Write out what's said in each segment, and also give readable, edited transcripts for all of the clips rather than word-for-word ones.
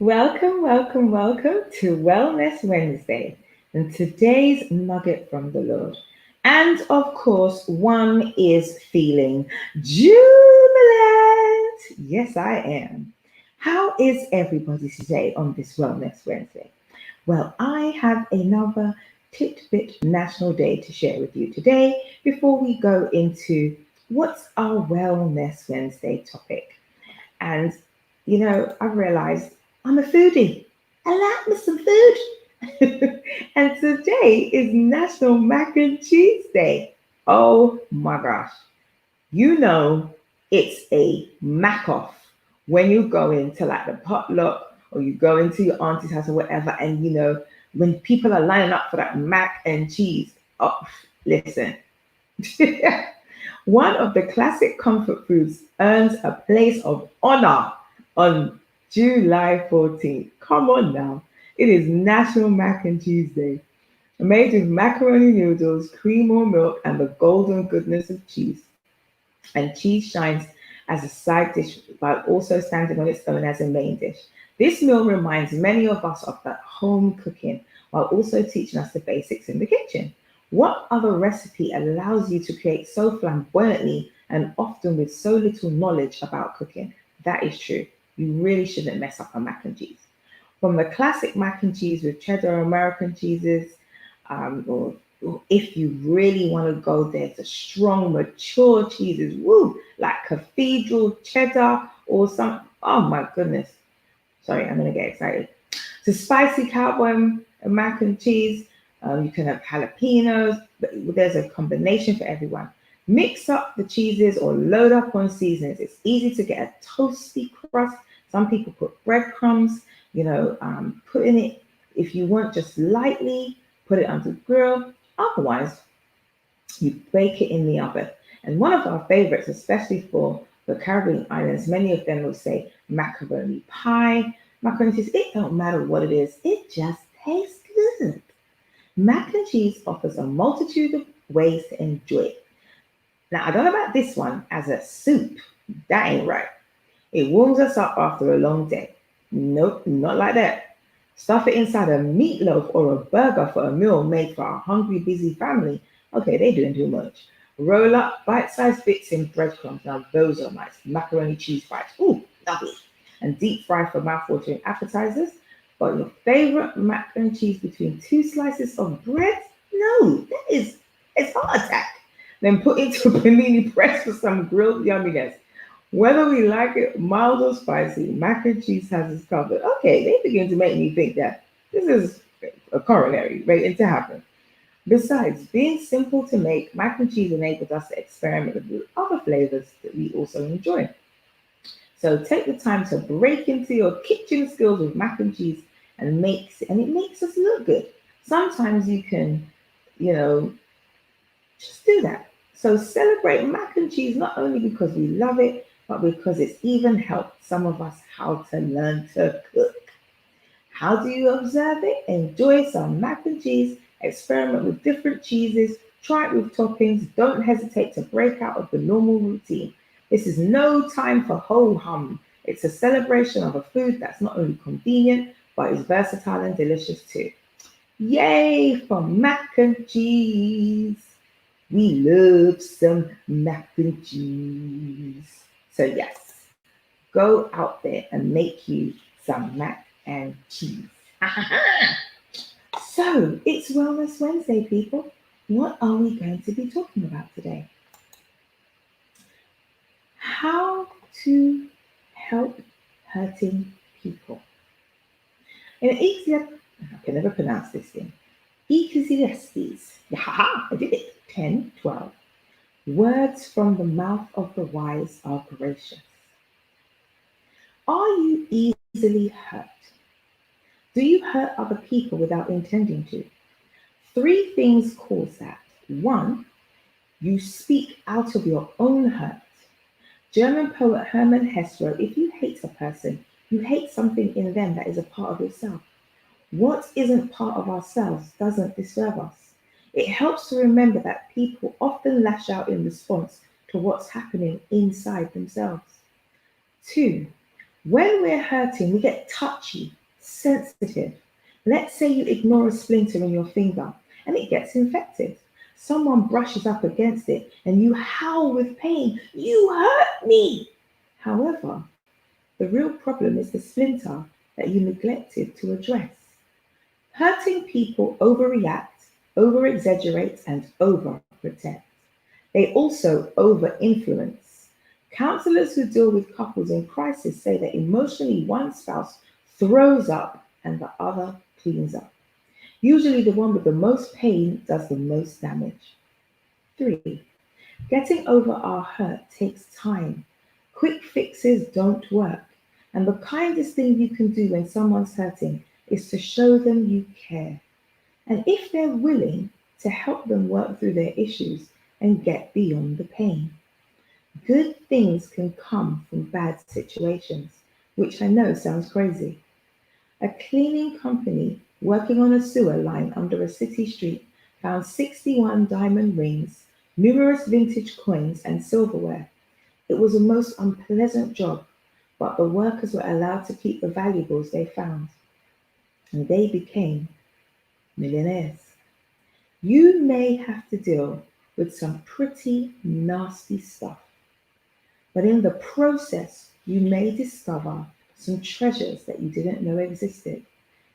Welcome to Wellness Wednesday and today's nugget from the Lord. And of course, one is feeling jubilant. Yes, I am. How is everybody today on this Wellness Wednesday? Well, I have another Titbit National Day to share with you today before we go into what's our Wellness Wednesday topic. And, I've realized I'm a foodie. I like me some food. And today is National Mac and Cheese Day. Oh my gosh. You know, it's a mac off when you go into like the potluck or you go into your auntie's house or whatever. And, when people are lining up for that mac and cheese, oh, listen. One of the classic comfort foods earns a place of honor on July 14th. Come on now. It is National Mac and Cheese Day. Made with macaroni noodles, cream or milk, and the golden goodness of cheese. And cheese shines as a side dish while also standing on its own as a main dish. This meal reminds many of us of that home cooking while also teaching us the basics in the kitchen. What other recipe allows you to create so flamboyantly and often with so little knowledge about cooking? That is true. You really shouldn't mess up a mac and cheese. From the classic mac and cheese with cheddar American cheeses, or if you really want to go there, the strong, mature cheeses, woo, like cathedral cheddar or some. Oh my goodness. Sorry, I'm going to get excited. So spicy cowboy mac and cheese. You can have jalapenos, but there's a combination for everyone. Mix up the cheeses or load up on seasonings. It's easy to get a toasty crust. Some people put breadcrumbs, put in it if you want just lightly, put it on the grill. Otherwise, you bake it in the oven. And one of our favorites, especially for the Caribbean islands, many of them will say macaroni pie. Macaroni cheese, it don't matter what it is, it just tastes good. Mac and cheese offers a multitude of ways to enjoy it. Now, I don't know about this one as a soup. That ain't right. It warms us up after a long day. Nope, not like that. Stuff it inside a meatloaf or a burger for a meal made for a hungry, busy family. Okay, they doing too much. Roll up bite-sized bits in breadcrumbs. Now those are nice. Macaroni cheese fries. Ooh, lovely. And deep fry for mouth-watering appetizers. But your favorite mac and cheese between two slices of bread? No, it's heart attack. Then put into a panini press for some grilled yumminess. Whether we like it mild or spicy, mac and cheese has us covered. Okay, they begin to make me think that this is a corollary waiting to happen. Besides, being simple to make, mac and cheese enables us to experiment with other flavors that we also enjoy. So take the time to break into your kitchen skills with mac and cheese and it makes us look good. Sometimes you can, you know, just do that. So celebrate mac and cheese not only because we love it, but because it's even helped some of us how to learn to cook. How do you observe it? Enjoy some mac and cheese, experiment with different cheeses, try it with toppings. Don't hesitate to break out of the normal routine. This is no time for ho hum. It's a celebration of a food that's not only convenient, but is versatile and delicious too. Yay for mac and cheese! We love some mac and cheese. So, yes, go out there and make you some mac and cheese. So, it's Wellness Wednesday, people. What are we going to be talking about today? How to help hurting people. In I can never pronounce this thing. Ecclesiastes. I did it. 10, 12. Words from the mouth of the wise are gracious. Are you easily hurt? Do you hurt other people without intending to? Three things cause that. One, you speak out of your own hurt. German poet Hermann Hesse wrote, if you hate a person, you hate something in them that is a part of yourself. What isn't part of ourselves doesn't disturb us. It helps to remember that people often lash out in response to what's happening inside themselves. Two, When we're hurting, we get touchy, sensitive. Let's say you ignore a splinter in your finger and it gets infected. Someone brushes up against it and you howl with pain. You hurt me! However, the real problem is the splinter that you neglected to address. Hurting people overreact, over exaggerate, and over protect. They also over influence. Counselors who deal with couples in crisis say that emotionally one spouse throws up and the other cleans up. Usually, the one with the most pain does the most damage. 3. Getting over our hurt takes time. Quick fixes don't work. And the kindest thing you can do when someone's hurting is to show them you care. And if they're willing, to help them work through their issues and get beyond the pain. Good things can come from bad situations, which I know sounds crazy. A cleaning company working on a sewer line under a city street found 61 diamond rings, numerous vintage coins, and silverware. It was a most unpleasant job, but the workers were allowed to keep the valuables they found, and they became millionaires. You may have to deal with some pretty nasty stuff, but in the process, you may discover some treasures that you didn't know existed.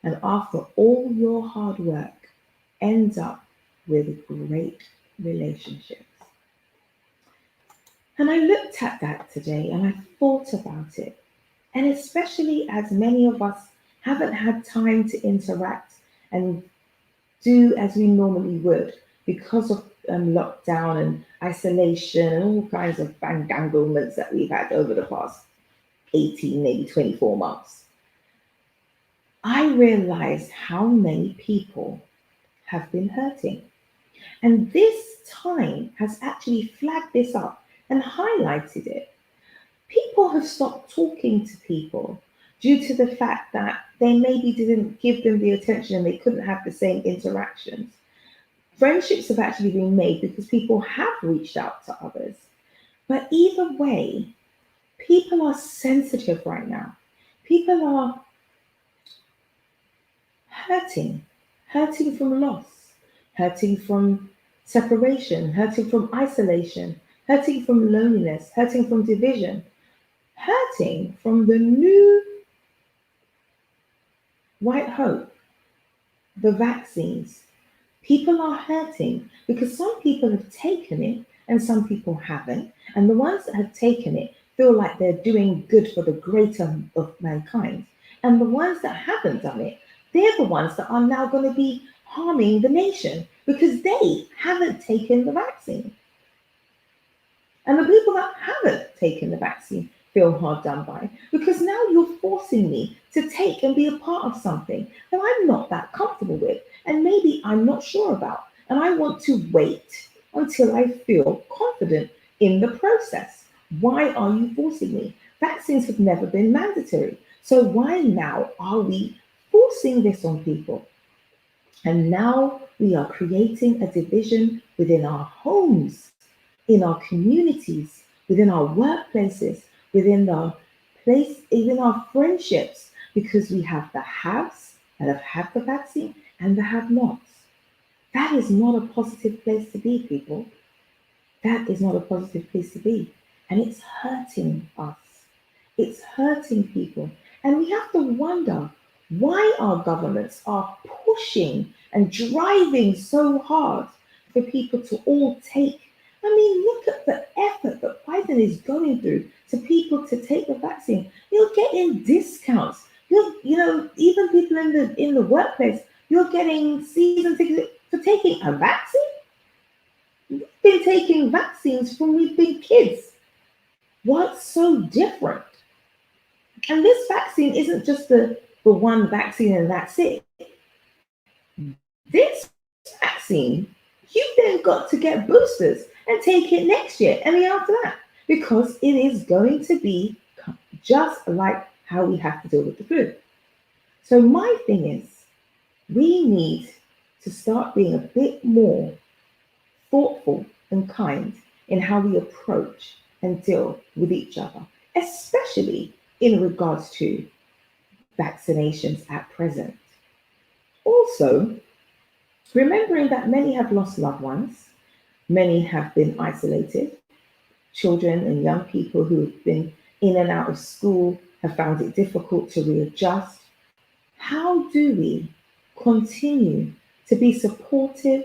And after all your hard work, ends up with great relationships. And I looked at that today and I thought about it. And especially as many of us haven't had time to interact and do as we normally would because of lockdown and isolation and all kinds of banganglements that we've had over the past 18, maybe 24 months. I realized how many people have been hurting. And this time has actually flagged this up and highlighted it. People have stopped talking to people due to the fact that they maybe didn't give them the attention and they couldn't have the same interactions. Friendships have actually been made because people have reached out to others. But either way, people are sensitive right now. People are hurting from loss, hurting from separation, hurting from isolation, hurting from loneliness, hurting from division, hurting from the new white hope, the vaccines. People are hurting because some people have taken it and some people haven't. And the ones that have taken it feel like they're doing good for the greater of mankind. And the ones that haven't done it, they're the ones that are now going to be harming the nation because they haven't taken the vaccine. And the people that haven't taken the vaccine feel hard done by because now you're forcing me to take and be a part of something that I'm not that comfortable with and maybe I'm not sure about. And I want to wait until I feel confident in the process. Why are you forcing me? Vaccines have never been mandatory. So why now are we forcing this on people? And now we are creating a division within our homes, in our communities, within our workplaces, within our friendships, because we have the haves that have had the vaccine and the have-nots. That is not a positive place to be, people. That is not a positive place to be. And it's hurting us. It's hurting people. And we have to wonder why our governments are pushing and driving so hard for people to all take. I mean, look at the effort that Biden is going through to people to take the vaccine. You're getting discounts. Even people in the workplace, you're getting season tickets for taking a vaccine. We've been taking vaccines from we've been kids. What's so different? And this vaccine isn't just the one vaccine and that's it. This vaccine, you then got to get boosters and take it next year and the year after that because it is going to be just like how we have to deal with the flu. So my thing is, we need to start being a bit more thoughtful and kind in how we approach and deal with each other, especially in regards to vaccinations at present. Also, remembering that many have lost loved ones, many have been isolated, children and young people who have been in and out of school have found it difficult to readjust. How do we continue to be supportive,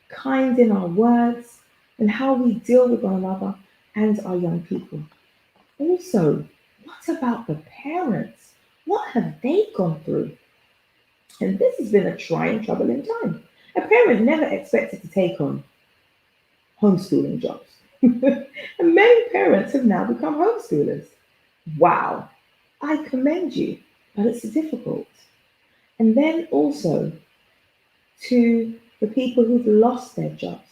kind in our words, and how we deal with one another and our young people? Also, what about the parents? What have they gone through? And this has been a trying, troubling time. A parent never expected to take on homeschooling jobs. And many parents have now become homeschoolers. Wow, I commend you, but it's difficult. And then also to the people who've lost their jobs.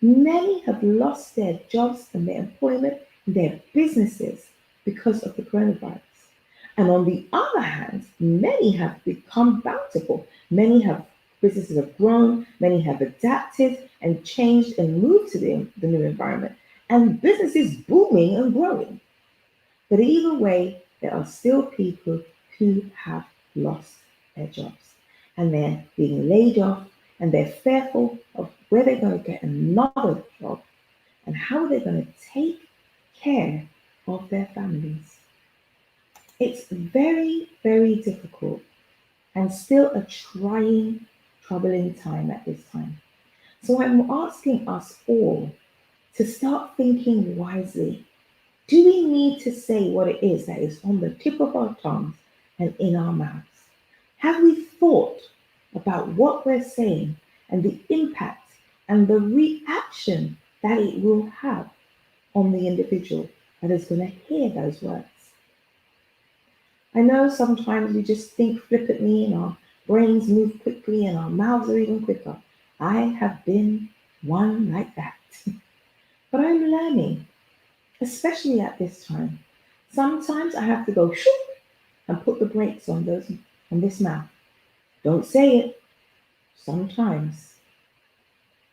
Many have lost their jobs and their employment and their businesses because of the coronavirus. And on the other hand, many have become bountiful. Many have businesses have grown, many have adapted and changed and moved to the new environment. And business is booming and growing. But either way, there are still people who have lost their jobs and they're being laid off and they're fearful of where they're going to get another job and how they're going to take care of their families. It's very, very difficult and still a trying, troubling time at this time. So I'm asking us all to start thinking wisely. Do we need to say what it is that is on the tip of our tongues and in our mouths? Have we thought about what we're saying and the impact and the reaction that it will have on the individual that is going to hear those words? I know sometimes we just think flippantly and our brains move quickly and our mouths are even quicker. I have been one like that. But I'm learning, especially at this time. Sometimes I have to go shoop and put the brakes on this mouth. Don't say it. Sometimes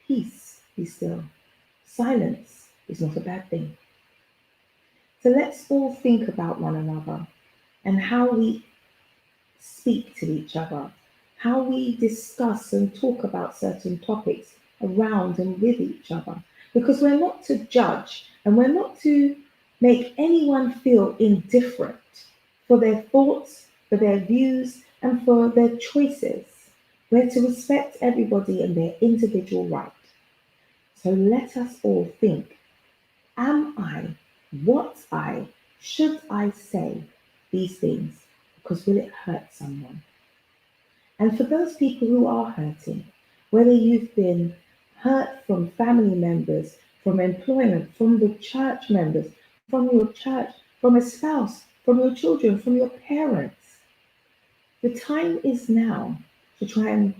peace, be still. Silence is not a bad thing. So let's all think about one another and how we speak to each other, how we discuss and talk about certain topics around and with each other. Because we're not to judge and we're not to make anyone feel indifferent for their thoughts, for their views, and for their choices. We're to respect everybody and their individual right. So let us all think, am I, what I, should I say these things? Because will it hurt someone? And for those people who are hurting, whether you've been hurt from family members, from employment, from the church members, from your church, from a spouse, from your children, from your parents, the time is now to try and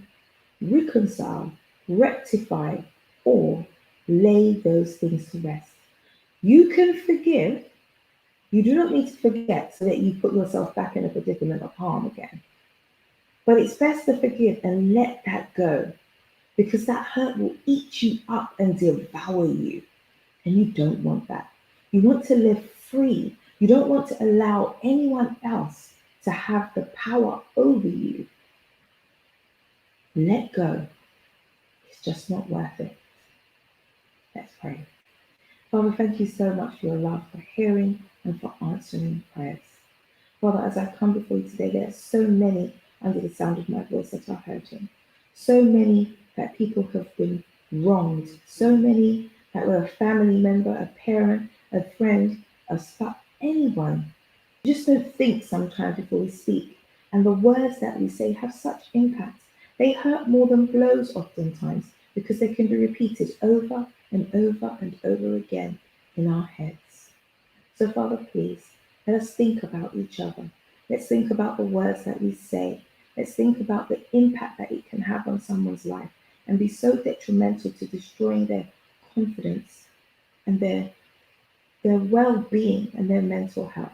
reconcile, rectify, or lay those things to rest. You can forgive. You do not need to forget so that you put yourself back in a predicament of harm again. But it's best to forgive and let that go because that hurt will eat you up and devour you. And you don't want that. You want to live free. You don't want to allow anyone else to have the power over you. Let go. It's just not worth it. Let's pray. Father, thank you so much for your love, for hearing and for answering prayers. Father, as I come before you today, there are so many under the sound of my voice that are hurting. So many that people have been wronged. So many that were a family member, a parent, a friend, a spouse, anyone. We just don't think sometimes before we speak. And the words that we say have such impact. They hurt more than blows oftentimes because they can be repeated over and over and over again in our heads. So Father, please, let us think about each other. Let's think about the words that we say. Let's think about the impact that it can have on someone's life and be so detrimental to destroying their confidence and their well-being and their mental health.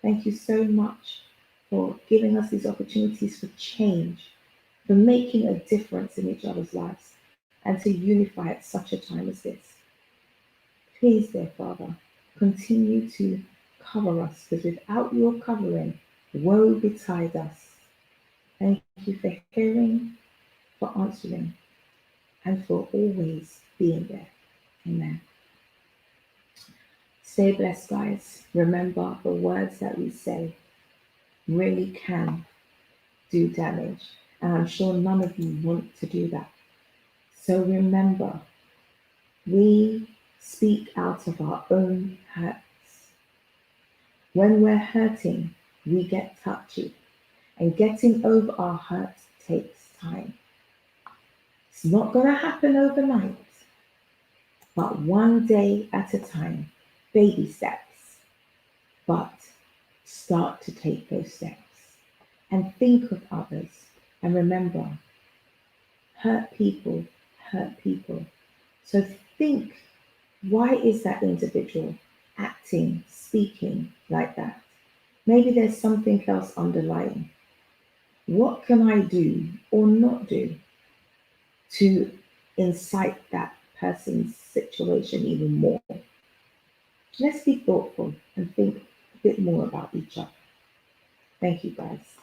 Thank you so much for giving us these opportunities for change, for making a difference in each other's lives, and to unify at such a time as this. Please, dear Father, continue to Cover us, because without your covering, woe betide us. Thank you for hearing, for answering, and for always being there. Amen. Stay blessed, guys. Remember, the words that we say really can do damage. And I'm sure none of you want to do that. So remember, we speak out of our own hurts. When we're hurting, we get touchy. And getting over our hurts takes time. It's not going to happen overnight, but one day at a time, baby steps. But start to take those steps and think of others. And remember, hurt people hurt people. So think, why is that individual acting, speaking like that? Maybe there's something else underlying. What can I do or not do to incite that person's situation even more? Let's be thoughtful and think a bit more about each other. Thank you, guys.